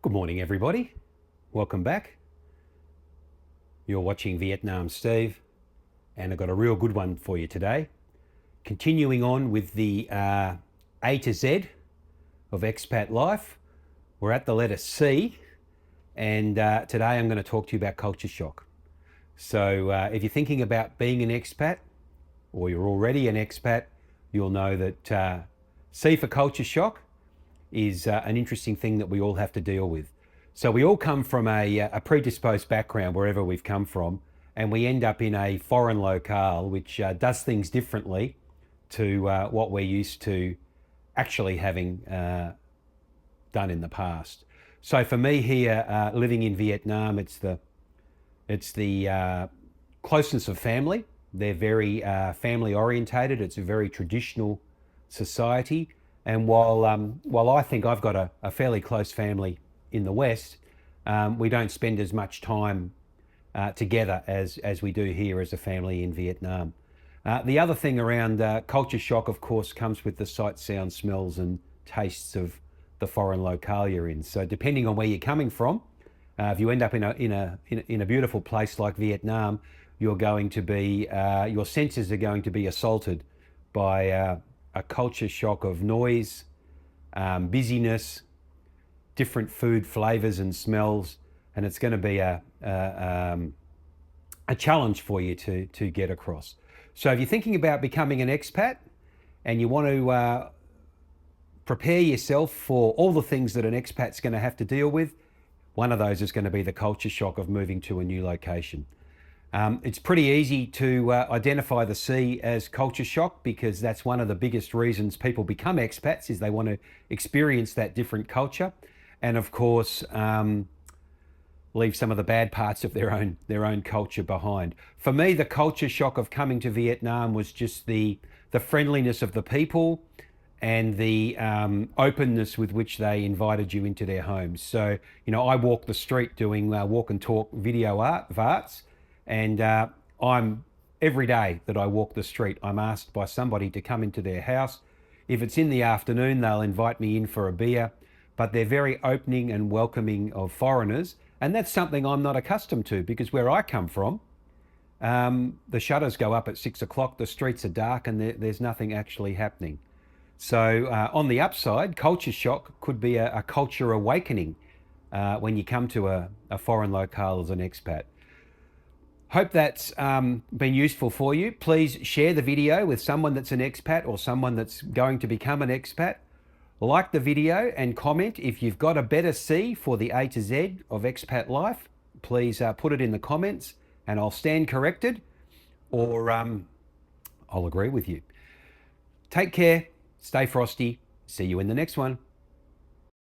Good morning, everybody. Welcome back. You're watching Vietnam Steve, and I've got a real good one for you today. Continuing on with the A to Z of expat life, we're at the letter C, and today I'm going to talk to you about culture shock. So if you're thinking about being an expat, or you're already an expat, you'll know that C for culture shock is an interesting thing that we all have to deal with. So we all come from a predisposed background wherever we've come from, and we end up in a foreign locale which does things differently to what we're used to actually having done in the past. So for me here, living in Vietnam, it's the closeness of family. They're very family orientated. It's a very traditional society. And while I think I've got a fairly close family in the West, we don't spend as much time together as we do here as a family in Vietnam. The other thing around culture shock, of course, comes with the sights, sounds, smells and tastes of the foreign locale you're in. So depending on where you're coming from, if you end up in a beautiful place like Vietnam, you're going to be your senses are going to be assaulted by a culture shock of noise, busyness, different food flavors and smells, and it's going to be a challenge for you to get across. So if you're thinking about becoming an expat and you want to prepare yourself for all the things that an expat's going to have to deal with, one of those is going to be the culture shock of moving to a new location. It's pretty easy to identify the C as culture shock, because that's one of the biggest reasons people become expats, is they want to experience that different culture, and of course leave some of the bad parts of their own culture behind. For me, the culture shock of coming to Vietnam was just the friendliness of the people and the openness with which they invited you into their homes. So, I walk the street doing walk and talk video arts. And I'm every day that I walk the street, I'm asked by somebody to come into their house. If it's in the afternoon, they'll invite me in for a beer, but they're very opening and welcoming of foreigners. And that's something I'm not accustomed to, because where I come from, the shutters go up at 6 o'clock, the streets are dark, and there's nothing actually happening. So on the upside, culture shock could be a culture awakening when you come to a foreign locale as an expat. Hope that's been useful for you. Please share the video with someone that's an expat or someone that's going to become an expat. Like the video and comment. If you've got a better C for the A to Z of expat life, please put it in the comments and I'll stand corrected, or I'll agree with you. Take care, stay frosty, see you in the next one.